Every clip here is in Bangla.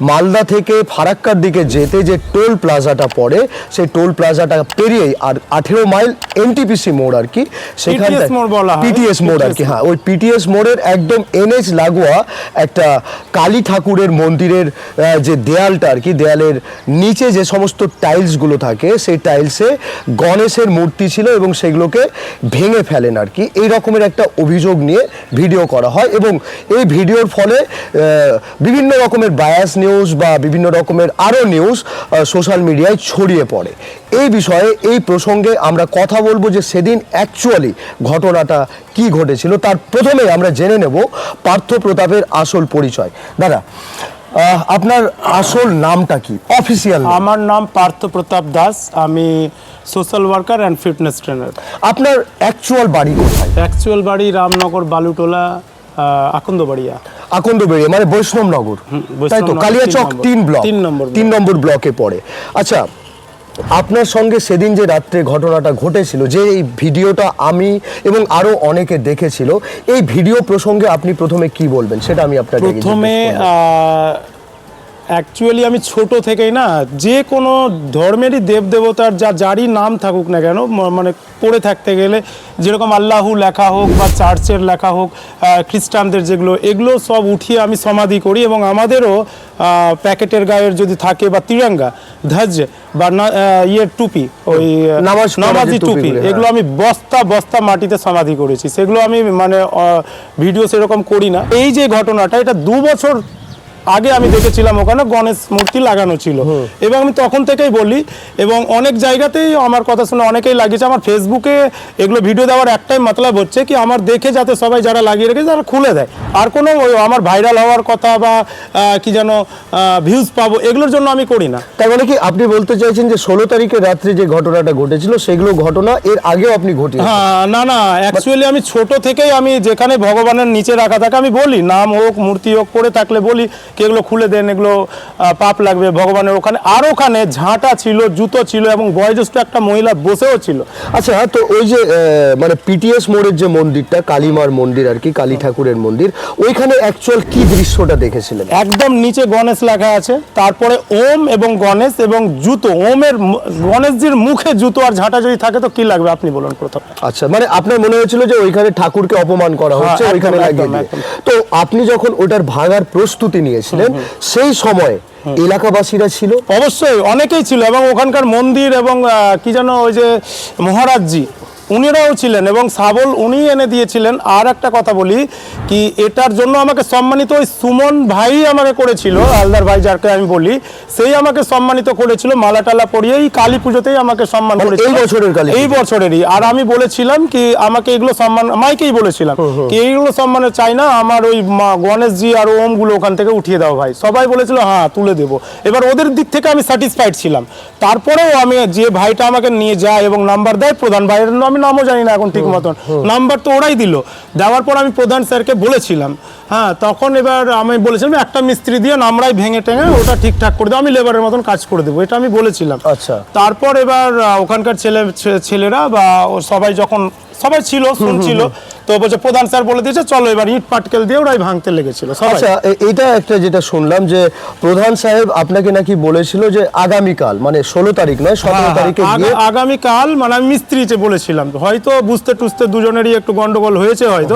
মালদা থেকে ফারাক্কার দিকে যেতে যে টোল প্লাজাটা পড়ে সেই টোল প্লাজাটা পেরিয়েই আর 18 মাইল এনটিপিসি মোড় আর কি, সেখানে পিটিএস মোড় আর কি, হ্যাঁ ওই পিটিএস মোড়ের একদম এনএইচ লাগোয়া একটা কালী ঠাকুরের মন্দিরের যে দেয়ালটা আর কি, দেয়ালের নিচে যে সমস্ত টাইলসগুলো থাকে সেই টাইলসে গণেশের মূর্তি ছিল এবং সেগুলোকে ভেঙে ফেলেন আর কি। এই রকমের একটা অভিযোগ নিয়ে ভিডিও করা হয় এবং এই ভিডিওর ফলে বিভিন্ন রকমের বায়াস নিউজ বা বিভিন্ন রকমের আরও নিউজ সোশ্যাল মিডিয়ায় ছড়িয়ে পড়ে। এই বিষয়ে এই প্রসঙ্গে আমরা কথা বলবো যে সেদিন অ্যাকচুয়ালি ঘটনাটা কি ঘটেছিল। তার প্রথমে আমরা জেনে নেব পার্থ প্রতাপের আসল পরিচয়। দাদা, আপনার আসল নামটা কি অফিসিয়াল? আমার নাম পার্থ প্রতাপ দাস, আমি social worker and fitness trainer. আপনার অ্যাকচুয়াল বাড়ি কোথায়? অ্যাকচুয়াল বাড়ি রামনগর বালুটোলা, আকন্দবাড়িয়া। আকন্দবাড়িয়া মানে বৈষ্ণবনগর, তাই তো? কালিয়াচক 3 নম্বর ব্লকে পড়ে। আচ্ছা, আপনার সঙ্গে সেদিন যে রাত্রে ঘটনাটা ঘটেছিল, যে এই ভিডিওটা আমি এবং আরো অনেকে দেখেছিল, এই ভিডিও প্রসঙ্গে আপনি প্রথমে কি বলবেন সেটা আমি আপনাকে প্রথমে অ্যাকচুয়ালি আমি ছোট থেকেই না, যে কোনো ধর্মেরই দেবদেবতার যারই নাম থাকুক না কেন, মানে পড়ে থাকতে গেলে যেরকম আল্লাহু লেখা হোক বা চার্চের লেখা হোক, খ্রিস্টানদের যেগুলো, এগুলো সব উঠিয়ে আমি সমাধি করি এবং আমাদেরও প্যাকেটের গায়ের যদি থাকে বা তিরঙ্গা ধ্বজ বা টুপি, ওই নামাজি টুপি, এগুলো আমি বস্তা বস্তা মাটিতে সমাধি করেছি। সেগুলো আমি মানে ভিডিও সেরকম করি না। এই যে ঘটনাটা, এটা 2 বছর আগে আমি দেখেছিলাম, ওখানে গণেশ মূর্তি লাগানো ছিল এবং আমি তখন থেকেই বলি এবং অনেক জায়গাতেই আমার কথা শুনে অনেকেই লাগিয়েছে। আমার ফেসবুকে এগুলো ভিডিও দেওয়ার একটাই মতলব হচ্ছে কি, আমার দেখে যাতে সবাই যারা লাগিয়ে রেখেছে তারা খুলে দেয়। আর কোনো আমার ভাইরাল হওয়ার কথা বা কি যেন ভিউজ পাবো, এগুলোর জন্য আমি করি না। তাই মানে কি আপনি বলতে চাইছেন যে 16 তারিখের রাত্রে যে ঘটনাটা ঘটেছিল সেগুলো ঘটনা এর আগেও আপনি ঘটিয়েছেন? হ্যাঁ, না, অ্যাকচুয়ালি আমি ছোট থেকেই আমি যেখানে ভগবানের নিচে রাখা থাকে আমি বলি, নাম হোক মূর্তি হোক পড়ে থাকলে বলি কি এগুলো খুলে দেন, এগুলো পাপ লাগবে ভগবানের ওখানে। আর ওখানে ঝাঁটা ছিল, জুতো ছিল এবং বয়োজ্যেষ্ঠ একটা মহিলা বসেও ছিল। আচ্ছা, তো ওই যে মানে পিটিএস মোড়ের যে মন্দিরটা, কালীমার মন্দির আর কি, কালী ঠাকুরের মন্দির, ওইখানে অ্যাকচুয়াল কি দৃশ্যটা দেখেছিলেন? একদম নিচে গণেশ লেখা আছে, তারপরে ওম এবং গণেশ এবং জুতো, ওমের গণেশজির মুখে জুতো আর ঝাঁটা যদি থাকে তো কি লাগবে আপনি বলুন প্রথম। আচ্ছা, মানে আপনার মনে হয়েছিল যে ওইখানে ঠাকুরকে অপমান করা হচ্ছে, ওইখানে লাগিয়ে দিয়ে। তো আপনি যখন ওটার ভাঙার প্রস্তুতি নিয়েছিলেন সেই সময় এলাকাবাসীরা ছিল? অবশ্যই অনেকেই ছিল এবং ওখানকার মন্দির এবং কি যেন ওই যে মহারাজজি উনিরাও ছিলেন এবং শাবল উনি এনে দিয়েছিলেন। আর একটা কথা বলি কি, এটার জন্য আমাকে সম্মানিত ওই সুমন ভাই আমাকে করেছিল, হালদার ভাই যাকে আমি বলি, সেই আমাকে সম্মানিত করেছিল মালা টালা পরিয়েই কালী পুজোতেই আমাকে সম্মান করেছিল এই বছরেরই। আর আমি বলেছিলাম কি আমাকে এগুলো সম্মান, মাইকেই বলেছিলাম কি এইগুলো সম্মানে চাই না, আমার ওই গণেশজি আর ওমগুলো ওখান থেকে উঠিয়ে দাও ভাই। সবাই বলেছিল হ্যাঁ তুলে দেবো। এবার ওদের দিক থেকে আমি স্যাটিসফাইড ছিলাম। তারপরেও আমি যে ভাইটা আমাকে নিয়ে যায় এবং নাম্বার দেয়, প্রধান ভাইয়ের নামও জানি না এখন ঠিক মতন, নাম্বার তো ওরাই দিল। দেওয়ার পর আমি প্রধান স্যারকে বলেছিলাম, হ্যাঁ তখন এবার আমি বলেছিলাম একটা মিস্ত্রি দিয়ে আমরাই ভেঙে টেঙে ওটা ঠিকঠাক করে দেবো, আমি লেবারের মতন কাজ করে দেবো, এটা আমি বলেছিলাম। আচ্ছা, তারপর এবার ওখানকার ছেলেরা বা সবাই যখন সবাই ছিল শুনছিল, তো বলছে প্রধান স্যার বলে দিয়েছে চলো এবার ইট পাটকেল দিয়ে ওরাই ভাঙতে লেগেছিল। আচ্ছা, এটা একটা যেটা শুনলাম যে প্রধান সাহেব আপনাকে নাকি বলেছিল যে আগামীকাল, মানে 16 তারিখ নয় 17 তারিখে আগামীকাল, মানে আমি মিস্ত্রিতে বলেছিলাম, হয়তো বুঝতে টুঝতে দুজনেরই একটু গন্ডগোল হয়েছে হয়তো।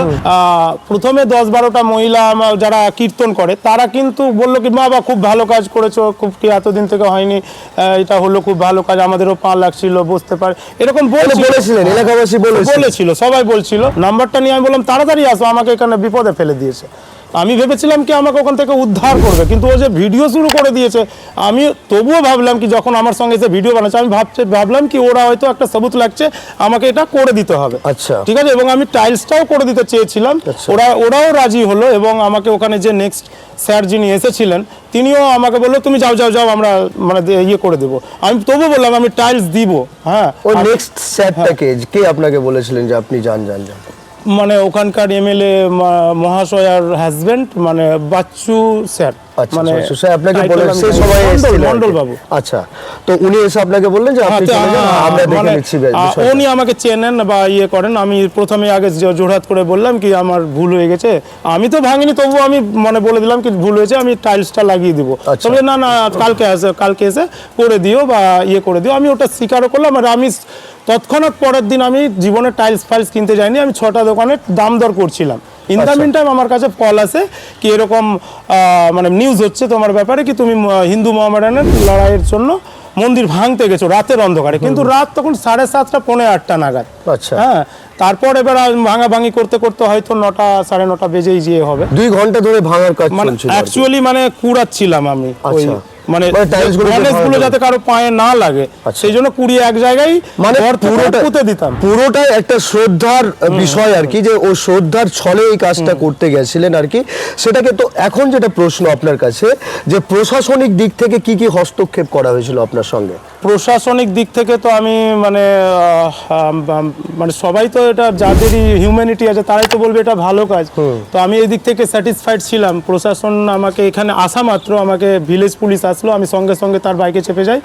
প্রথমে 10-12টা মহিলা যারা কীর্তন করে তারা কিন্তু বললো কি বাবা খুব ভালো কাজ করেছো, খুব কি এতদিন থেকে হয়নি, এটা হলো খুব ভালো কাজ, আমাদেরও পা লাগছিল বসতে পারে, এরকম বলেছিলেন এলাকাবাসী বলেছিল, সবাই বলছিল। নাম্বারটা নিয়ে আমি বললাম তাড়াতাড়ি আসো, আমাকে এখানে বিপদে ফেলে দিয়েছে। আমি ভেবেছিলাম কি আমাকে ওখান থেকে উদ্ধার করবে, কিন্তু ও যে ভিডিও শুরু করে দিয়েছে, আমি তবুও ভাবলাম কি যখন আমার সঙ্গে এসে ভিডিও বানাচ্ছে আমি ভাবলাম কি ওরা হয়তো একটা সবুত লাগছে, আমাকে এটা করে দিতে হবে। আচ্ছা, ঠিক আছে। এবং আমি টাইলসটাও করে দিতে চেয়েছিলাম, ওরাও রাজি হলো এবং আমাকে ওখানে যে নেক্সট স্যার যিনি এসেছিলেন তিনিও আমাকে বললো তুমি যাও যাও যাও আমরা মানে ইয়ে করে দেবো। আমি তবু বললাম আমি টাইলস দিব। হ্যাঁ, ওই নেক্সট স্যারটাকে কে আপনাকে বলেছিলেন যে আপনি যান? মানে ওখানকার এমএলএ মহাশয়ার হাজবেন্ড, মানে বাচ্চু স্যার। আচ্ছা আচ্ছা, সে আপনাকে বলে সেই সময় এসেছিলেন মন্ডল বাবু। আচ্ছা, তো উনি এসে আপনাকে বললেন যে আপনি চলে যান, আমরা দেখে নিচ্ছি বিষয়টা। উনি আমাকে চেনেন বা ইয়ে করেন। আমি প্রথমে আগে জোরহাত করে বললাম কি আমার ভুল হয়ে গেছে, আমি তো ভাঙিনি, তবু আমি মানে বলে দিলাম কি ভুল হয়েছে, আমি টাইলসটা লাগিয়ে দিব। আচ্ছা। তবে না কালকে এসে করে দিও বা ইয়ে করে দিও। আমি ওটা স্বীকারও করলাম। আর আমি তৎক্ষণাৎ পরের দিন আমি জীবনে টাইলস ফাইলস কিনতে যাইনি, আমি 6টা দোকানে দাম দর করছিলাম। ইন দ্য মিন টাইম আমার কাছে কল আসে কি এরকম মানে নিউজ হচ্ছে তোমার ব্যাপারে কি তুমি হিন্দু মোহামেডানের লড়াইয়ের জন্য মন্দির ভাঙতে গেছো রাতের অন্ধকারে। কিন্তু রাত তখন 7:30 পৌনে 8টা নাগাদ। আচ্ছা, হ্যাঁ, তারপর এবার ভাঙাভাঙি করতে করতে হয়তো 9টা 9:30 বেজেই যেয়ে হবে। 2 ঘন্টা ধরে ভাঙার কাজ মানে চলছিল অ্যাকচুয়ালি মানে কুড়াচ্ছিলাম আমি ওই আচ্ছা। মানে টাইলস গুলো যাতে কারো পায়ে না লাগে সেই জন্য কুড়িয়ে এক জায়গায় মানে পুঁতে দিতাম। পুরোটাই একটা শ্রদ্ধার বিষয় আর কি, যে ও শ্রদ্ধার ছলে এই কাজটা করতে গেছিলেন আর কি। সেটাকে তো এখন যেটা প্রশ্ন আপনার কাছে, যে প্রশাসনিক দিক থেকে কি কি হস্তক্ষেপ করা হয়েছিল আপনার সঙ্গে? প্রশাসনিক দিক থেকে তো আমি মানে মানে সবাই তো এটা যাদেরই হিউম্যানিটি আছে তারাই তো বলবে এটা ভালো কাজ। তো আমি এই দিক থেকে স্যাটিসফাইড ছিলাম। প্রশাসন আমাকে এখানে আসা মাত্র আমাকে ভিলেজ পুলিশ আসলো, আমি সঙ্গে সঙ্গে তার বাইকে চেপে যাই।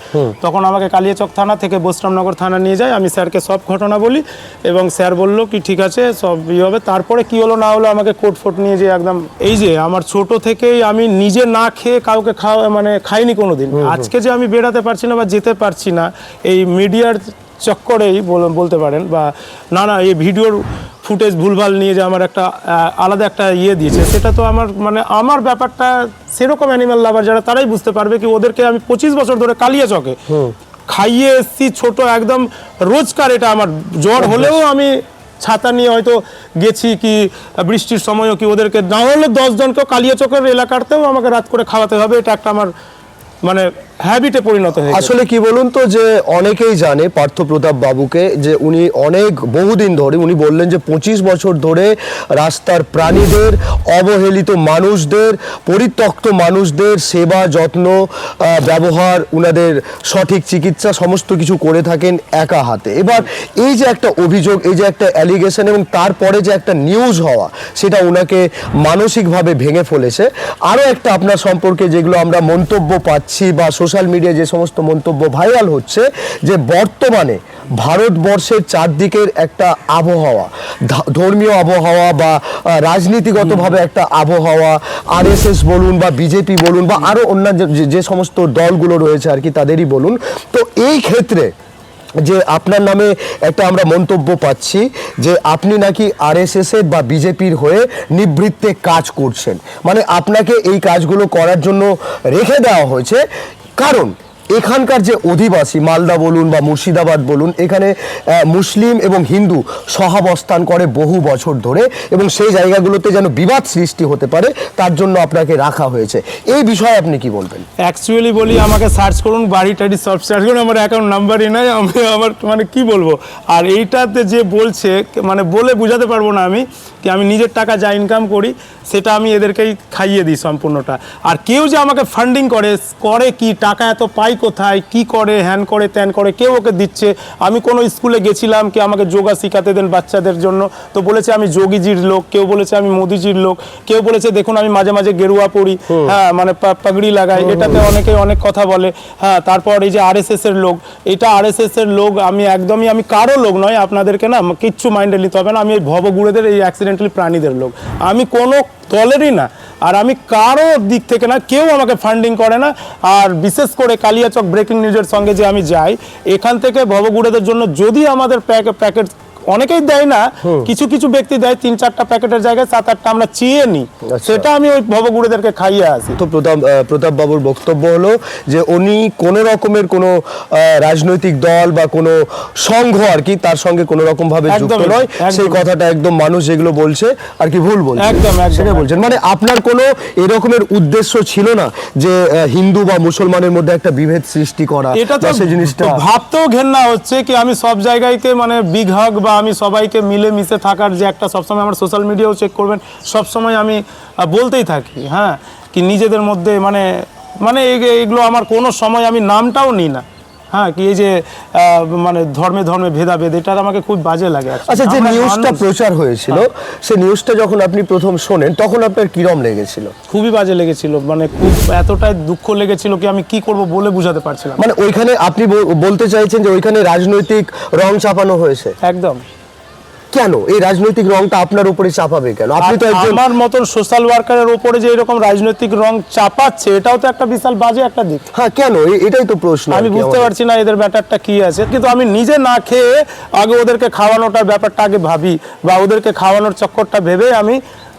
তখন আমাকে কালিয়াচক থানা থেকে বৈষ্ণবনগর থানা নিয়ে যায়। আমি স্যারকে সব ঘটনা বলি এবং স্যার বললো কি ঠিক আছে সব ইয়ে হবে। তারপরে কি হলো না হলো আমাকে কোর্ট ফোর্ট নিয়ে যে একদম এই যে আমার ছোট থেকেই আমি নিজে না খেয়ে কাউকে মানে খাইনি কোনোদিন। আজকে যে আমি বেরাতে পারছি না বা যেতে পারছি না এই মিডিয়ার চক্করেই বলতে পারেন, বা না এই ভিডিওর ফুটেজ ভুলভাল নিয়ে যে আমার একটা আলাদা একটা ইয়ে দিয়েছে, সেটা তো আমার মানে আমার ব্যাপারটা সেরকম অ্যানিম্যাল লাভার যারা তারাই বুঝতে পারবে কি ওদেরকে আমি 25 বছর ধরে কালিয়াচকে খাইয়ে এসছি ছোট একদম রোজকার। এটা আমার জ্বর হলেও আমি ছাতা নিয়ে হয়তো গেছি কি বৃষ্টির সময়ও কি ওদেরকে না হলে 10 জনকেও কালিয়াচকের এলাকাতেও আমাকে রাত করে খাওয়াতে হবে। এটা একটা আমার মানে হ্যাবিটে পরিণত হয়েছে। আসলে কি বলুন তো, যে অনেকেই জানে পার্থ প্রতাপ বাবুকে, যে উনি বহুদিন ধরে উনি বললেন যে 25 বছর ধরে রাস্তার প্রাণীদের, অবহেলিত মানুষদের, পরিত্যক্ত মানুষদের সেবা যত্ন ব্যবহার, উনাদের সঠিক চিকিৎসা সমস্ত কিছু করে থাকেন একা হাতে। এবার এই যে একটা অভিযোগ, এই যে একটা অ্যালিগেশন এবং তারপরে যে একটা নিউজ হওয়া, সেটা উনাকে মানসিকভাবে ভেঙে ফেলেছে। আরও একটা আপনার সম্পর্কে যেগুলো আমরা মন্তব্য পাচ্ছি বা সোশ্যাল মিডিয়ায় যে সমস্ত মন্তব্য ভাইরাল হচ্ছে, যে বর্তমানে ভারতবর্ষের চারদিকের একটা আবহাওয়া, ধর্মীয় আবহাওয়া বা রাজনীতিগতভাবে একটা আবহাওয়া, আরএসএস বলুন বা বিজেপি বলুন বা আরও অন্যান্য যে সমস্ত দলগুলো রয়েছে আর কি তাদেরই বলুন, তো এই ক্ষেত্রে যে আপনার নামে একটা আমরা মন্তব্য পাচ্ছি যে আপনি নাকি আরএসএস এর বা বিজেপির হয়ে নিবৃত্তে কাজ করছেন, মানে আপনাকে এই কাজগুলো করার জন্য রেখে দেওয়া হয়েছে। কারণ এখানকার যে অধিবাসী, মালদা বলুন বা মুর্শিদাবাদ বলুন, এখানে মুসলিম এবং হিন্দু সহাবস্থান করে বহু বছর ধরে এবং সেই জায়গাগুলোতে যেন বিবাদ সৃষ্টি হতে পারে তার জন্য আপনাকে রাখা হয়েছে। এই বিষয়ে আপনি কি বলবেন? অ্যাকচুয়ালি বলি, আমাকে সার্চ করুন, বাড়ি টাড়ি সব সার্চ করুন, আমার অ্যাকাউন্ট নাম্বারই নাই। আমি আমার মানে কি বলবো। আর এইটাতে যে বলছে মানে বলে বোঝাতে পারবো না আমি কি আমি নিজের টাকা যা ইনকাম করি সেটা আমি এদেরকেই খাইয়ে দিই সম্পূর্ণটা। আর কেউ যে আমাকে ফান্ডিং করে কি টাকা এত পাই কোথায়, কি করে, হ্যান করে ত্যান করে, কেউ ওকে দিচ্ছে। আমি কোনো স্কুলে গেছিলাম কি আমাকে যোগা শিখাতে দেন বাচ্চাদের জন্য, তো বলেছে আমি যোগীজির লোক, কেউ বলেছে আমি মোদিজির লোক, কেউ বলেছে দেখুন আমি মাঝে মাঝে গেরুয়া পরি, হ্যাঁ মানে পাগড়ি লাগাই, এটাতে অনেকে অনেক কথা বলে। হ্যাঁ, তারপর এই যে আরএসএস এর লোক, এটা আরএসএস এর লোক আমি একদমই, আমি কারো লোক নয়, আপনাদেরকে না কিচ্ছু মাইন্ডে নিতে হবে না। আমি এই ভবগুড়েদের এই অ্যাক্সিডেন্টালি প্রাণীদের লোক, আমি কোনো দলেরই না, আর আমি কারো দিক থেকে না, কেউ আমাকে ফান্ডিং করে না। আর বিশেষ করে কালিয়াচক ব্রেকিং নিউজের সঙ্গে যে আমি যাই, এখান থেকে ভবগুড়েদের জন্য যদি আমাদের প্যাকেট অনেকেই দেয় না, কিছু কিছু ব্যক্তি দেয় 3-4টা প্যাকেটের জায়গায় 7-8টা আমরা চেয়ে নিই, সেটা আমি ওই ভবগুড়েদেরকে খাইয়ে আসি। তো প্রতাপ বাবুর বক্তব্য হলো যে উনি কোনো রকমের কোনো রাজনৈতিক দল বা কোনো সংঘ আর কি তার সঙ্গে কোনো রকম ভাবে যুক্ত নয়, সেই কথাটা একদম মানুষ যেগুলো বলছে আর কি ভুল বলছে, একদম সেটা বলছেন। মানে আপনার কোনো এরকমের উদ্দেশ্য ছিল না যে হিন্দু বা মুসলমানের মধ্যে একটা বিভেদ সৃষ্টি করা, এটা তো সেই জিনিসটা ভাবতেও ঘেন্না হচ্ছে কি আমি সব জায়গায়তে মানে বিগ হগ বা আমি সবাইকে মিলে মিশে থাকার যে একটা, সবসময় আমার সোশ্যাল মিডিয়াও চেক করবেন, সবসময় আমি বলতেই থাকি হ্যাঁ কি নিজেদের মধ্যে মানে মানে এগুলো আমার কোনো সময় আমি নামটাও নিই না, হ্যাঁ, কি এই যে মানে ধর্মে ধর্মে ভেদাভেদ, এটা আমাকে খুব বাজে লাগে। আচ্ছা, যে নিউজটা প্রচার হয়েছিল, সেই নিউজটা যখন আপনি প্রথম শোনেন তখন আপনার কিরম লেগেছিল? খুবই বাজে লেগেছিল, মানে খুব এতটাই দুঃখ লেগেছিল কি আমি কি করব বলে বুঝাতে পারছিলাম। মানে ওইখানে আপনি বলতে চাইছেন যে ওইখানে রাজনৈতিক রং চাপানো হয়েছে? একদম। কেন এই রাজনৈতিক রংটা আপনার উপরে চাপাবে কেন? আপনি তো একজন আমার মতন সোশ্যাল ওয়ার্কারের উপরে যে এরকম রাজনৈতিক রং চাপাচ্ছে, এটাও তো একটা বিশাল বাজে একটা দিক। হ্যাঁ, কেন? এটাই তো প্রশ্ন। আমি বুঝতে পারছি না এদের ব্যাপারটা কি আছে, কিন্তু আমি নিজে না খেয়ে আগে ওদেরকে খাওয়ানোটার ব্যাপারটা আগে ভাবি, বা ওদেরকে খাওয়ানোর চক্করটা ভেবে আমি,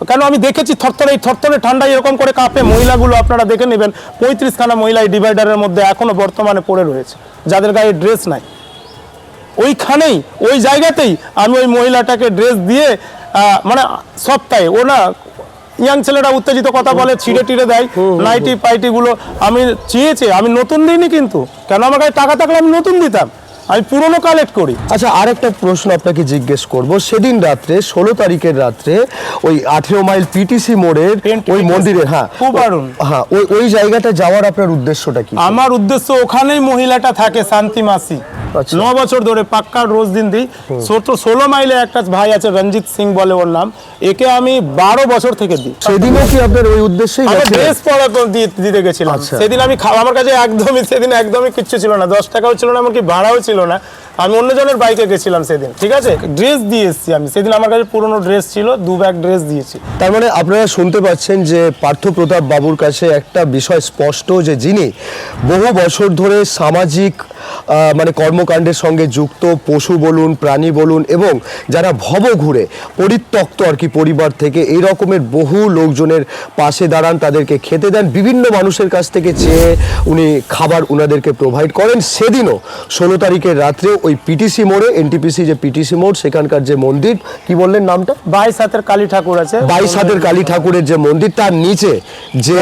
কেন আমি দেখেছি থরথরে ঠান্ডায় এরকম করে কাঁপে মহিলাগুলো, আপনারা দেখে নেবেন 35খানা মহিলা এই ডিভাইডারের মধ্যে এখনো বর্তমানে পড়ে রয়েছে, যাদের গায়ে ড্রেস নাই। ওইখানেই ওই জায়গাতেই আমি ওই মহিলাটাকে ড্রেস দিয়ে মানে সপ্তাহে ও না ইয়াং ছেলেরা উত্তেজিত কথা বলে, ছিঁড়ে টিড়ে দেয় নাইটি পাইটিগুলো। আমি চেয়েছি, আমি নতুন দিইনি, কিন্তু কেন আমার কাছে টাকা থাকলে আমি নতুন দিতাম, আমি পুরনো কালেক্ট করি। আচ্ছা, আরেকটা প্রশ্ন আপনাকে জিজ্ঞেস করব। সেদিন রাত্রে 16 তারিখের রাত্রে ওই 18 মাইল পিটিসি মোড়ের ওই মন্দিরে, হ্যাঁ খুব দারুণ, হ্যাঁ, ওই জায়গাটা যাওয়ার আপনার উদ্দেশ্যটা কি? আমার উদ্দেশ্য ওখানেই মহিলাটা থাকে, শান্তি মাসি, 9 বছর ধরে পাক্কা রোজ দিন দিই। 16 মাইলে একটা ভাই আছে রঞ্জিত সিং বলে ওর নাম, একে আমি 12 বছর থেকে দিই। সেদিনও কি আপনার ওই উদ্দেশ্যেই ড্রেস পরা দিতে গেছিলাম? সেদিন আমি আমার কাছে একদমই কিচ্ছু ছিল না, 10 টাকাও ছিল না, এমনকি ভাড়াও ছিল না। আমি অন্যজনের বাইকে গেছিলাম সেদিন, ঠিক আছে, ড্রেস দিয়ে এসেছি আমি সেদিন, আমার কাছে পুরনো ড্রেস ছিল, 2 ব্যাগ ড্রেস দিয়েছি। তার মানে আপনারা শুনতে পাচ্ছেন যে পার্থ প্রতাপ বাবুর কাছে একটা বিষয় স্পষ্ট, যে যিনি বহু বছর ধরে সামাজিক মানে কর্মকাণ্ডের সঙ্গে যুক্ত, পশু বলুন, প্রাণী বলুন, এবং যারা ভবঘুরে পরিত্যক্ত আর কি পরিবার থেকে, এই রকমের বহু লোকজনের পাশে দাঁড়ান, তাদেরকে খেতে দেন, বিভিন্ন মানুষের কাছ থেকে চেয়ে উনি খাবার উনাদেরকে প্রোভাইড করেন। সেদিনও 16 তারিখের রাত্রে ওই পিটিসি মোড়ে, এনটিপিসি যে পিটিসি মোড়, সেখানকার যে মন্দির, কি বললেন নামটা? 22 হাতের কালী ঠাকুর আছে, 22 হাতের কালী ঠাকুরের যে মন্দির, তার নিচে যে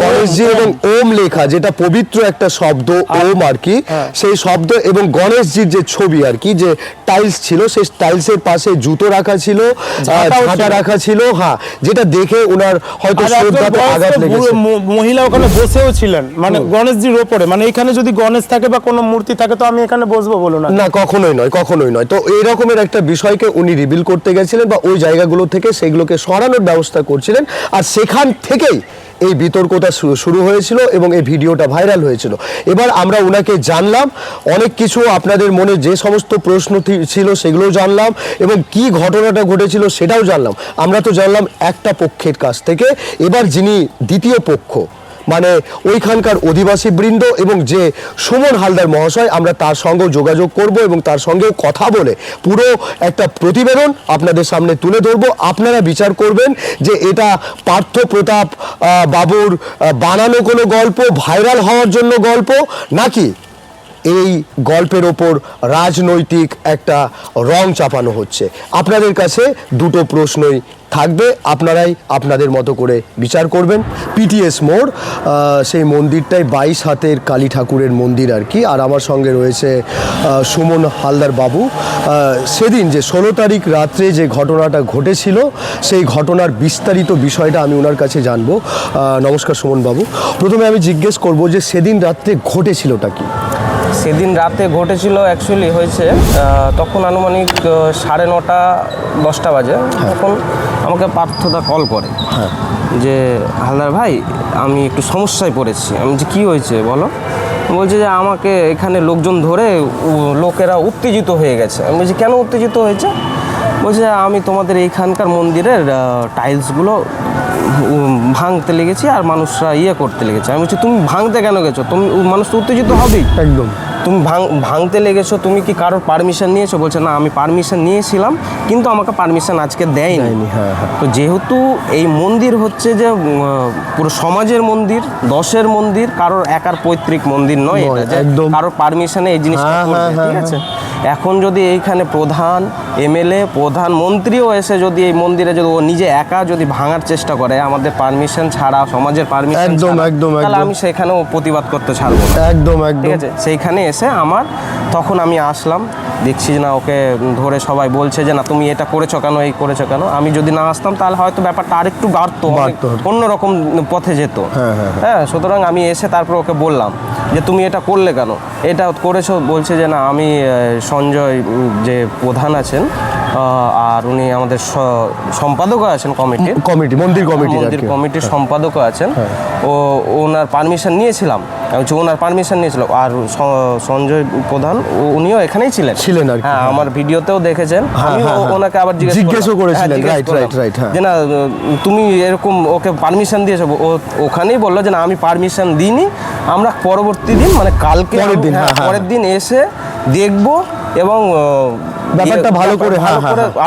গণেশজি এবং ওম লেখা, যেটা পবিত্র একটা শব্দ ওম আর কি, সেই শব্দ, এবং গণেশজির যে ছবি আর কি, যে টাইলস ছিল, সেই টাইলসের পাশে জুতো রাখা ছিল, ঝাঁটা রাখা ছিল, হ্যাঁ, যেটা দেখে ওনার হয়তো শ্রদ্ধাতে আঘাত লেগেছে। মহিলা ওখানে বসেও ছিলেন, মানে গণেশজির ওপরে, মানে এখানে যদি গণেশ থাকে বা কোনো মূর্তি থাকে তো আমি এখানে বসবো, বলো না? না, কখনোই নয়। তো এই রকমের একটা বিষয়কে উনি রিভিল করতে গেছিলেন, বা ওই জায়গাগুলো থেকে সেগুলোকে সরানোর ব্যবস্থা করছিলেন, আর সেখান থেকেই এই বিতর্কটা শুরু হয়েছিল এবং এই ভিডিওটা ভাইরাল হয়েছিল। এবার আমরা ওনাকে জানলাম, অনেক কিছু আপনাদের মনে যে সমস্ত প্রশ্ন ছিল সেগুলোও জানলাম, এবং কি ঘটনাটা ঘটেছিল সেটাও জানলাম। আমরা তো জানলাম একটা পক্ষের কাছ থেকে, এবার যিনি দ্বিতীয় পক্ষ, মানে ওইখানকার অধিবাসী বৃন্দ এবং যে সুমন হালদার মহাশয়, আমরা তার সঙ্গেও যোগাযোগ করব এবং তার সঙ্গেও কথা বলে পুরো একটা প্রতিবেদন আপনাদের সামনে তুলে ধরবো। আপনারা বিচার করবেন যে এটা পার্থ প্রতাপ বাবুর বানানো কোনো গল্প, ভাইরাল হওয়ার জন্য গল্প, নাকি এই গল্পের ওপর রাজনৈতিক একটা রং চাপানো হচ্ছে। আপনাদের কাছে দুটো প্রশ্নই থাকবে, আপনারাই আপনাদের মতো করে বিচার করবেন। পিটিএস মোড়, সেই মন্দিরটাই 22 হাতের কালী ঠাকুরের মন্দির আর কি। আর আমার সঙ্গে রয়েছে সুমন হালদার বাবু। সেদিন যে 16 তারিখ রাত্রে যে ঘটনাটা ঘটেছিল, সেই ঘটনার বিস্তারিত বিষয়টা আমি ওনার কাছে জানবো। নমস্কার সুমন বাবু, প্রথমে আমি জিজ্ঞেস করব যে সেদিন রাত্রে ঘটেছিলটা কি? সেদিন রাতে ঘটেছিল, অ্যাকচুয়ালি হয়েছে তখন আনুমানিক 9:30 10টা বাজে। তখন আমাকে পার্থদা কল করে যে হালদার ভাই আমি একটু সমস্যায় পড়েছি। আমি যে কী হয়েছে বলো? বলছে যে আমাকে এখানে লোকজন ধরে লোকেরা উত্তেজিত হয়ে গেছে। আমি বলছি কেন উত্তেজিত হয়েছে? বলছে আমি তোমাদের এইখানকার মন্দিরের টাইলসগুলো ভাঙতে লেগেছি আর মানুষরা করতে লেগেছে। আমি বলছি তুমি ভাঙতে কেন গেছো? তুমি মানুষ তো উত্তেজিত হবেই। একদম। তুমি ভাঙতে লেগেছো, তুমি কি কারোর পারমিশন নিয়েছো? বলছে না, আমি পারমিশন নিয়েছিলাম কিন্তু আমাকে পারমিশন আজকে দেয়নি। তো যেহেতু এই মন্দির হচ্ছে যে পুরো সমাজের মন্দির, 10-এর মন্দির, কারোর একার পৈতৃক মন্দির নয় এটা, যে কারোর পারমিশনে এই জিনিসটা করবে, ঠিক আছে? এখন যদি এইখানে প্রধান, এমএলএ, প্রধানমন্ত্রীও এসে যদি এই মন্দিরে যদি ও নিজে একা যদি ভাঙার চেষ্টা করে আমাদের পারমিশন ছাড়া, সমাজের পারমিশন ছাড়া, তাহলে আমি সেখানেও প্রতিবাদ করতে ছাড়বো না। একদম। ঠিক আছে, সেইখানে এসে তখন আমি আসলাম, দেখছি না ওকে ধরে সবাই বলছে যে না তুমি এটা করেছো কেন, এই করেছো কেন। আমি যদি না আসতাম তাহলে হয়তো ব্যাপারটা আরেকটু বাড়তো, অন্যরকম পথে যেত। হ্যাঁ, সুতরাং আমি এসে তারপর ওকে বললাম যে তুমি এটা করলে কেন, এটা করেছো? বলছে যে না, আমি সঞ্জয় যে প্রধান আছেন আর উনি আমাদের সম্পাদকও আছেন মন্দির কমিটির সম্পাদকও আছেন, ওনার পারমিশন নিয়েছিলাম, ওনার পারমিশন নিয়েছিল। আর সঞ্জয় প্রধান উনিও এখানেই ছিলেন আর কি। হ্যাঁ, আমার ভিডিওতেও দেখেছেন। আমি ওনাকে আবার জিজ্ঞেসও করেছিলেন, রাইট যে না তুমি এরকম ওকে পারমিশন দিয়েছো? ওখানেই বললো যে না, আমি পারমিশন দিইনি, আমরা পরবর্তী দিন মানে কালকে পরের দিন এসে দেখবো এবং ব্যাপারটা ভালো করে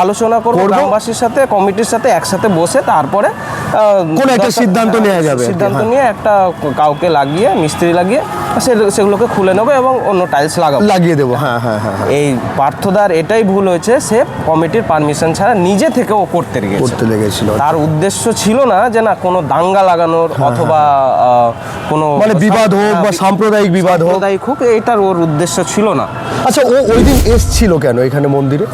আলোচনা করবো গ্রামবাসীর সাথে, কমিটির সাথে একসাথে বসে, তারপরে কোন একটা সিদ্ধান্ত নেওয়া যাবে, সিদ্ধান্ত নিয়ে একটা কাউকে লাগিয়ে, মিস্ত্রি লাগিয়ে সেগুলোকে খুলে নেবো এবং অন্য টাইলস লাগিয়ে দেবো। এই পার্থদার এটাই ভুল হয়েছে, সে কমিটির পারমিশন ছাড়া নিজে থেকে ও করতে লেগেছিল। তার উদ্দেশ্য ছিল না যে না কোনো দাঙ্গা লাগানোর অথবা কোনো মানে বিবাদ হোক বা সাম্প্রদায়িক বিবাদ হোক, এটার ওর উদ্দেশ্য ছিল না। আচ্ছা, ও ওই দিন এসছিল কেন এখানে মন্দিরে?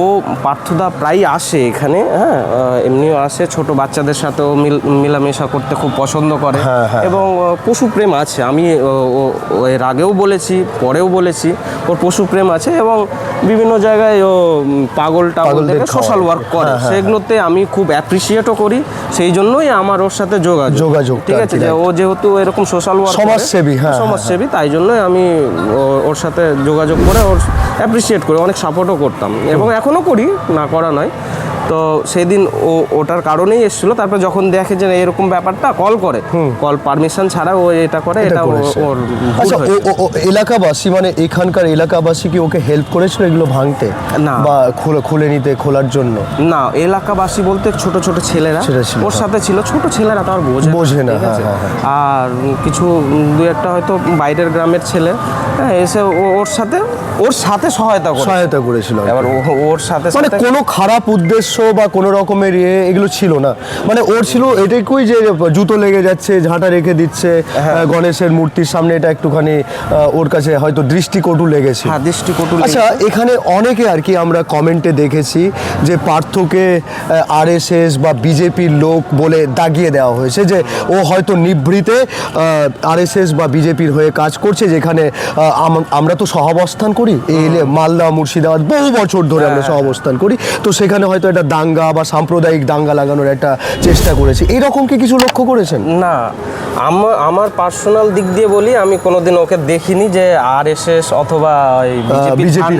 ও পার্থদা প্রায় আসে এখানে, হ্যাঁ, এমনিও আসে, ছোট বাচ্চাদের সাথেও মেলামেশা করতে খুব পছন্দ করে এবং পশুপ্রেম আছে। আমি এর আগেও বলেছি, পরেও বলেছি, ওর পশুপ্রেম আছে এবং বিভিন্ন জায়গায় ও পাগলদের সোশ্যাল ওয়ার্ক করে, সেগুলোতে আমি খুব অ্যাপ্রিসিয়েটও করি। সেই জন্যই আমার ওর সাথে যোগাযোগ, ঠিক আছে, যে ও যেহেতু এরকম সোশ্যাল ওয়ার্ক সমাজসেবী, তাই জন্যই আমি ওর সাথে যোগাযোগ করে ওর অ্যাপ্রিসিয়েট করি, অনেক সাপোর্টও করতাম এবং এখনও করি, না করা নয়। তো সেদিন ওটার কারণেই এসেছিল। তারপর যখন দেখে যে এরকম ব্যাপারটা, কল পারমিশন ছাড়া ও এটা করে, এটা ওর। আচ্ছা, এলাকাবাসী মানে এখানকার এলাকাবাসী কি ওকে হেল্প করেছিল এগুলো ভাঙতে না বা খুলে নিতে, খোলার জন্য? না, এলাকাবাসী বলতে ছোট ছোট ছেলেরা ওর সাথে ছিল। ছোট ছেলেরা তো আর বোঝে না, আর কিছু দু একটা হয়তো বাইরের গ্রামের ছেলে এসে ওর সাথে সহায়তা করেছিল। এবার ওর সাথে মানে কোনো খারাপ উদ্দেশ্য বা কোনো রকমের এগুলো ছিল না, মানে ওর ছিল এটাই যে জুতো লেগে যাচ্ছে, ঝাঁটা রেখে দিচ্ছে গণেশের মূর্তির সামনে, এটা একটুখানি ওর কাছে হয়তো দৃষ্টিকটু লেগেছে। আচ্ছা, এখানে অনেকে আর কি আমরা কমেন্টে দেখেছি যে পার্থকে আরএসএস বা বিজেপির লোক বলে দাগিয়ে দেওয়া হয়েছে, যে ও হয়তো নিভৃতে আরএসএস বা বিজেপির হয়ে কাজ করছে। যেখানে আমরা তো সহাবস্থান করি, মালদা মুর্শিদাবাদ বহু বছর ধরে আমরা সহাবস্থান করি, তো সেখানে হয়তো একটা দাঙ্গা বা সাম্প্রদায়িক দাঙ্গা লাগানোর একটা চেষ্টা করেছে। এইরকম কি কিছু লক্ষ্য করেছেন? না, আমার পার্সোনাল দিক দিয়ে বলি, আমি কোনোদিন ওকে দেখিনি যে আরএসএস অথবা বিজেপি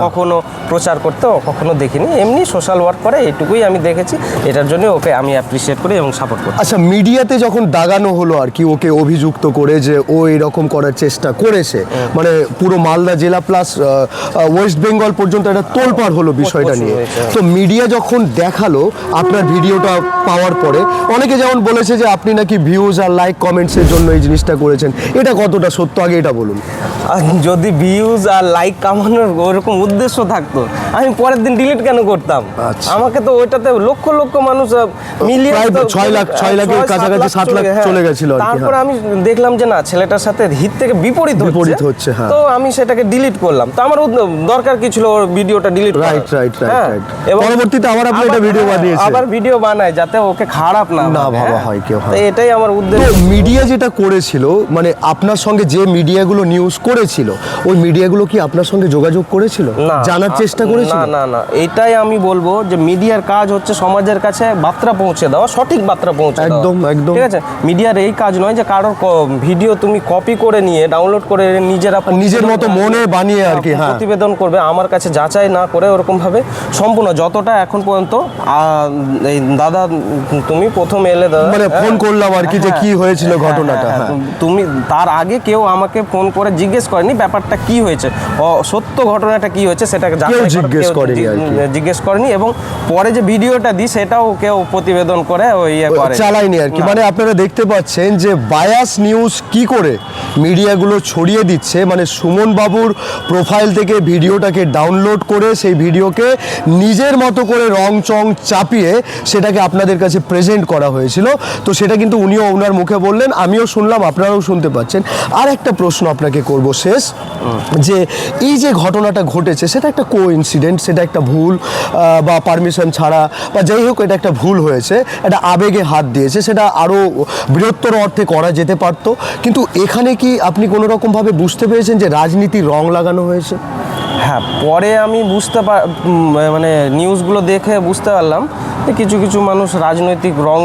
কখনো প্রচার করতে কখনো দেখিনি। এমনি সোশ্যাল ওয়ার্ক করে, এইটুকুই আমি দেখেছি। এটার জন্য ওকে আমি অ্যাপ্রিসিয়েট করি এবং সাপোর্ট করি। আচ্ছা, মিডিয়াতে যখন দাগানো হলো আর কি ওকে অভিযুক্ত করে যে ও এরকম করার চেষ্টা করেছে, মানে পুরো মালদা জেলা প্লাস ওয়েস্ট বেঙ্গল পর্যন্ত একটা তোলপাড় হলো বিষয়টা নিয়ে। তো মিডিয়া যখন দেখালো আপনার ভিডিওটা পাওয়ার পরে, অনেকে যেমন বলেছে যে আপনি নাকি ভিউজ আর লাইক কমেন্টসের জন্য এই জিনিসটা করেছেন, এটা কতটা সত্য আগে এটা বলুন। যদি ভিউজ আর লাইক কামানোর ওরকম উদ্দেশ্য থাকতো, আমি পরের দিন ডিলিট কেন করতাম? আমাকে তো ওইটাতে লক্ষ লক্ষ মানুষ মিলিয়ে 6 লাখের কাছাকাছি 7 লাখ চলে গেছিল। তারপর আমি দেখলাম যে না, ছেলেটার সাথে হিত থেকে বিপরীত হচ্ছে, তো আমি সেটাকে ডিলিট করলাম। তো আমার দরকার কি ছিল ওর ভিডিওটা ডিলিট করা? রাইট। এবং পরবর্তীতে আবার আপনি একটা ভিডিও বানিয়েছেন, আবার ভিডিও বানায় যাতে ওকে খারাপ না ভাবা হয় কেউ। এটাই আমার উদ্দেশ্য। মিডিয়া যেটা করেছিল, মানে আপনার সঙ্গে যে মিডিয়াগুলো নিউজ করেছিল, ওই মিডিয়াগুলো কি আপনার সঙ্গে যোগাযোগ করেছিল, জানার চেষ্টা করেছিল? না, এটাই আমি বলবো যে মিডিয়ার কাজ হচ্ছে সমাজের কাছে বার্তা পৌঁছে দেওয়া, সঠিক বার্তা পৌঁছে দেওয়া। একদম ঠিক আছে। মিডিয়ার এই কাজ নয় যে কারোর ভিডিও তুমি কপি করে নিয়ে ডাউনলোড করে নিজের মতো মনে বানিয়ে আর কি প্রতিবেদন করবে, আমার কাছে যাচাই না করে ওরকম ভাবে সম্পূর্ণ যতটা এখন পর্যন্ত। এই দাদা, তুমি প্রথম এলে দাদা, মানে ফোন করলাম আর কি যে কি হয়েছিল ঘটনাটা, তুমি তার আগে কেউ আমাকে ফোন করে জিজ্ঞেস করেনি ব্যাপারটা কি হয়েছে, সত্য ঘটনাটা কি হয়েছে সেটাকে জিজ্ঞেস করেনি। এবং পরে যে ভিডিওটা দিই সেটাও কেউ প্রতিবেদন করে চালায়নি আর কি। মানে আপনারা দেখতে পাচ্ছেন যে বায়াস নিউজ কি করে মিডিয়াগুলো ছড়িয়ে দিচ্ছে। মানে সুমন বাবুর প্রোফাইল থেকে ভিডিওটাকে ডাউনলোড করে সেই ভিডিওকে নিজের মতো করে রং চং চাপিয়ে সেটাকে আপনাদের কাছে প্রেজেন্ট করা হয়েছিল। তো সেটা কিন্তু উনিও ওনার মুখে বললেন, আমিও শুনলাম, আপনারাও শুনতে পাচ্ছেন। আর একটা প্রশ্ন আপনাকে করব শেষ, যে এই যে ঘটনাটা ঘটেছে সেটা একটা কোইন্সিডেন্ট, সেটা একটা ভুল বা পারমিশন ছাড়া বা যাই হোক এটা একটা ভুল হয়েছে, একটা আবেগে হাত দিয়েছে, সেটা আরও বৃহত্তর অর্থে করা যেতে পারত। কিন্তু এখানে কি আপনি কোনো রকমভাবে বুঝতে পেরেছেন যে রাজনীতির রং লাগানো হয়েছে? হ্যাঁ, পরে আমি মানে নিউজগুলো দেখে বুঝতে পারলাম যে কিছু কিছু মানুষ রাজনৈতিক রং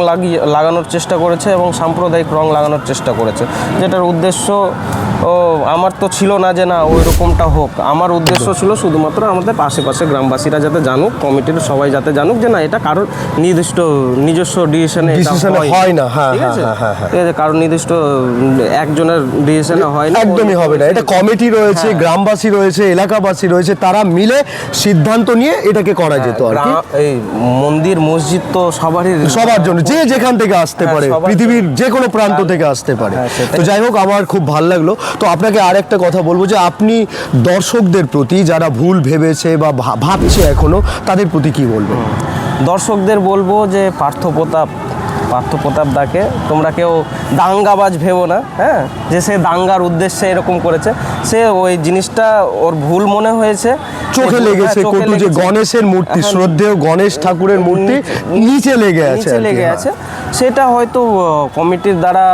লাগানোর চেষ্টা করেছে এবং সাম্প্রদায়িক রং লাগানোর চেষ্টা করেছে, যেটার উদ্দেশ্য আমার তো ছিল না যে না ওই রকমটা হোক। আমার উদ্দেশ্য ছিল শুধুমাত্র আমাদের আশেপাশে গ্রামবাসীরা যাতে জানুক, কমিটির সবাই যাতে জানুক যে না এটা কারোর নিজস্ব ডিসিশনে হয় না। হ্যাঁ, ঠিক আছে, হ্যাঁ, ঠিক আছে, কারোর নির্দিষ্ট একজনের ডিসিশনে হয় না, একদমই হবে না। এটা কমিটি রয়েছে, গ্রামবাসী রয়েছে, এলাকাবাসী রয়েছে, তারা মিলে সিদ্ধান্ত নিয়ে এটাকে করা যেত আর কি। এই মন্দির মসজিদ তো সবার জন্য, যে যেখান থেকে আসতে পারে, পৃথিবীর যে কোনো প্রান্ত থেকে আসতে পারে। তো যাই হোক, আমার খুব ভালো লাগলো। তো আপনাকে আর একটা কথা বলবো যে আপনি দর্শকদের প্রতি যারা ভুল ভেবেছে বা ভাবছে এখনো, তাদের প্রতি কি বলবেন? দর্শকদের বলবো যে পার্থ প্রতাপ দাকে তোমরা কেউ দাঙ্গাবাজ ভেবো না, হ্যাঁ, যে সে দাঙ্গার উদ্দেশ্যে এরকম করেছে। সে ওই জিনিসটা ওর ভুল মনে হয়েছে, চোখে লেগেছে কটু, যে গণেশের মূর্তি, শ্রদ্ধেয় গণেশ ঠাকুরের মূর্তি নিচে লেগে আছে, সেটা হয়তো কমিটির দ্বারা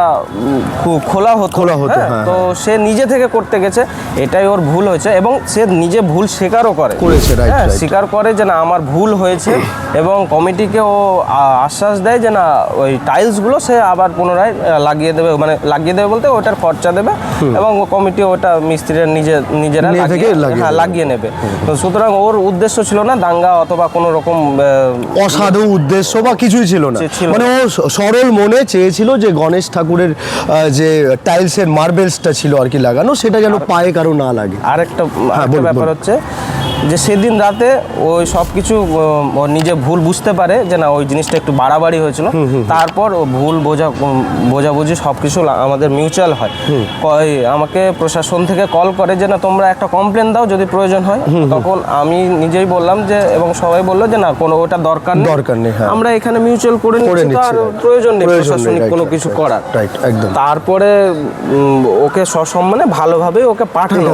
খোলা হতো। হ্যাঁ। তো সে নিজে থেকে করতে গেছে, এটাই ওর ভুল হয়েছে এবং সে নিজে ভুল স্বীকারও করেছে, স্বীকার করে যে না আমার ভুল হয়েছে এবং কমিটিকে ও আশ্বাস দেয় যে না ওই টাইলসগুলো সে আবার পুনরায় লাগিয়ে দেবে বলতে ওটার খরচা দেবে এবং কমিটি ওটা মিস্ত্রিরা নিজেরা লাগিয়ে নেবে। তো সুতরাং ওর উদ্দেশ্য ছিল না দাঙ্গা অথবা কোনো রকম অসাধু উদ্দেশ্য বা কিছুই ছিল না। মানে ও সরল মনে চেয়েছিল যে গণেশ ঠাকুরের যে টাইলসের মার্বেলসটা ছিল আর কি লাগানো, সেটা যেন পায়ে কারো না লাগে। আরেকটা ব্যাপার হচ্ছে যে সেদিন রাতে ওই সব কিছু নিজে ভুল বুঝতে পারে যে না ওই জিনিসটা একটু বাড়াবাড়ি হয়েছিল। তারপর ও ভুল বোঝাবুঝি সব কিছু আমাদের মিউচুয়াল হয়। আমাকে প্রশাসন থেকে কল করে যে না তোমরা একটা কমপ্লেন দাও যদি প্রয়োজন হয়। তখন আমি নিজেই বললাম যে, এবং সবাই বললো যে না কোনো ওটা দরকার নেই, আমরা এখানে মিউচুয়াল করে নিচ্ছি, আর প্রয়োজন নেই প্রশাসনিক কোনো কিছু করার। একদম। তারপরে ওকে সসম্মানে ভালোভাবে ওকে পাঠানো।